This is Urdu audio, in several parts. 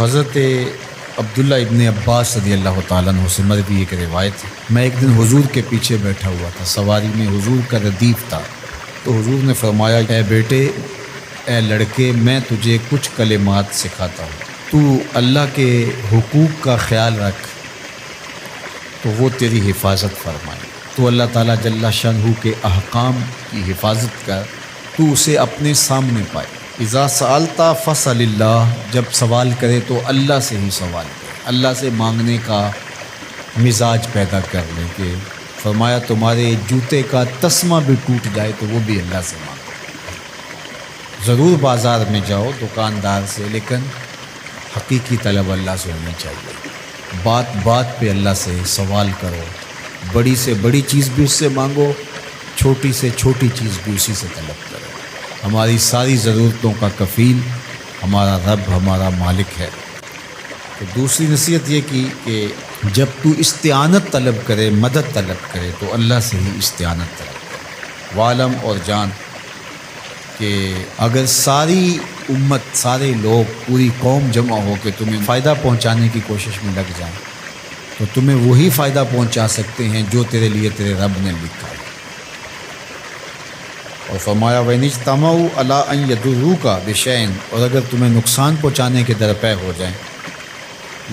حضرت عبداللہ ابن عباس رضی اللہ تعالیٰ عنہ سے مروی ایک روایت ہے، میں ایک دن حضور کے پیچھے بیٹھا ہوا تھا، سواری میں حضور کا ردیف تھا، تو حضور نے فرمایا، اے بیٹے، اے لڑکے، میں تجھے کچھ کلمات سکھاتا ہوں، تو اللہ کے حقوق کا خیال رکھ تو وہ تیری حفاظت فرمائے۔ تو اللہ تعالیٰ جل شانہ کے احکام کی حفاظت کر، تو اسے اپنے سامنے پائے۔ اذا سألت فاسأل اللہ، جب سوال کرے تو اللہ سے ہی سوال کرے، اللہ سے مانگنے کا مزاج پیدا کر لیں کہ فرمایا تمہارے جوتے کا تسمہ بھی ٹوٹ جائے تو وہ بھی اللہ سے مانگو۔ ضرور بازار میں جاؤ دکاندار سے، لیکن حقیقی طلب اللہ سے ہونی چاہیے۔ بات بات پہ اللہ سے سوال کرو، بڑی سے بڑی چیز بھی اس سے مانگو، چھوٹی سے چھوٹی چیز بھی اسی سے طلب کرو۔ ہماری ساری ضرورتوں کا کفیل ہمارا رب، ہمارا مالک ہے۔ تو دوسری نصیحت یہ کی کہ جب تو استعانت طلب کرے، مدد طلب کرے، تو اللہ سے ہی استعانت طلب کرے۔ وعلم، اور جان کہ اگر ساری امت، سارے لوگ، پوری قوم جمع ہو کے تمہیں فائدہ پہنچانے کی کوشش میں لگ جائیں تو تمہیں وہی فائدہ پہنچا سکتے ہیں جو تیرے لیے تیرے رب نے لکھا ہے۔ اور فرمایا وَإِنِ اجْتَمَعُوا عَلَىٰ أَن يَضُرُّوكَ بِشَيْءٍ، اور اگر تمہیں نقصان پہنچانے کے درپے ہو جائیں،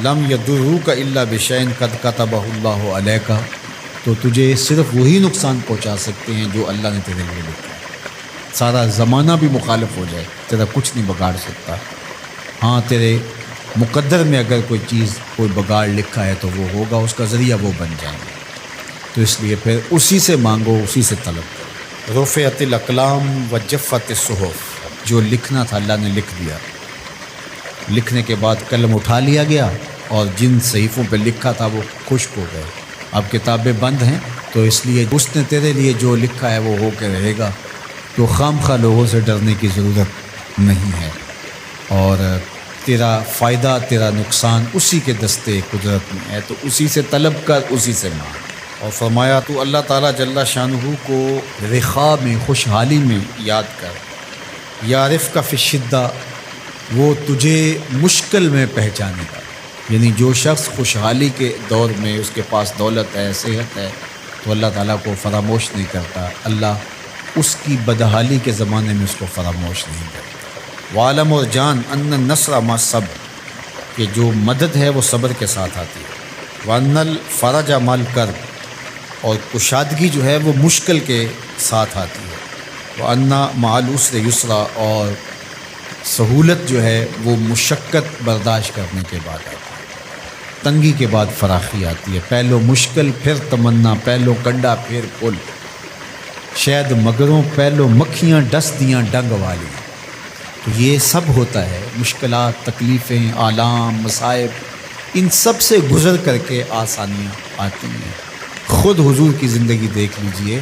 لَمْ يَضُرُّوكَ إِلَّا بِشَيْءٍ قَدْ كَتَبَهُ اللَّهُ عَلَيْكَ، تو تجھے صرف وہی نقصان پہنچا سکتے ہیں جو اللہ نے تیرے لیے لکھا ہے۔ سارا زمانہ بھی مخالف ہو جائے، تیرا کچھ نہیں بگاڑ سکتا۔ ہاں، تیرے مقدر میں اگر کوئی چیز، کوئی بگاڑ لکھا ہے تو وہ ہوگا، اس کا ذریعہ وہ بن جائیں گے۔ تو اس لیے پھر اسی سے مانگو، اسی سے طلب کرو۔ رفعت الاقلام وجفت الصحف، جو لکھنا تھا اللہ نے لکھ دیا، لکھنے کے بعد قلم اٹھا لیا گیا اور جن صحیفوں پہ لکھا تھا وہ خشک ہو گئے۔ اب کتابیں بند ہیں، تو اس لیے اس نے تیرے لیے جو لکھا ہے وہ ہو کے رہے گا، تو خام خواہ لوگوں سے ڈرنے کی ضرورت نہیں ہے، اور تیرا فائدہ، تیرا نقصان اسی کے دستے قدرت میں ہے، تو اسی سے طلب کر، اسی سے مانگ۔ اور فرمایا تو اللہ تعالیٰ جل شانہ کو رخاء میں، خوشحالی میں یاد کر، یعرفک فی الشدہ، وہ تجھے مشکل میں پہچانے گا۔ یعنی جو شخص خوشحالی کے دور میں اس کے پاس دولت ہے، صحت ہے، تو اللہ تعالیٰ کو فراموش نہیں کرتا، اللہ اس کی بدحالی کے زمانے میں اس کو فراموش نہیں کرتا۔ وعلم، اور جان، ان النصر مع الصبر، کہ جو مدد ہے وہ صبر کے ساتھ آتی ہے۔ وان الفرج مع الکرب، اور کشادگی جو ہے وہ مشکل کے ساتھ آتی ہے۔ وان مع العسر یسرا، اور سہولت جو ہے وہ مشقت برداشت کرنے کے بعد آتی ہے، تنگی کے بعد فراخی آتی ہے۔ پہلو مشکل پھر تمنا، پہلو کنڈا پھر پل، شاید مگروں پہلو مکھیاں ڈس دیاں ڈنگ والی۔ تو یہ سب ہوتا ہے، مشکلات، تکلیفیں، آلام، مصائب، ان سب سے گزر کر کے آسانیاں آتی ہیں۔ خود حضور کی زندگی دیکھ لیجئے،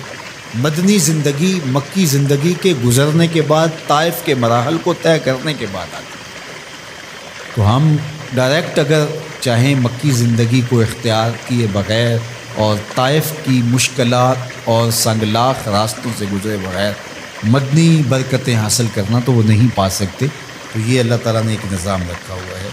مدنی زندگی مکی زندگی کے گزرنے کے بعد، طائف کے مراحل کو طے کرنے کے بعد آتی ہے۔ تو ہم ڈائریکٹ اگر چاہیں مکی زندگی کو اختیار کیے بغیر اور طائف کی مشکلات اور سنگلاخ راستوں سے گزرے بغیر مدنی برکتیں حاصل کرنا، تو وہ نہیں پا سکتے۔ تو یہ اللہ تعالیٰ نے ایک نظام رکھا ہوا ہے۔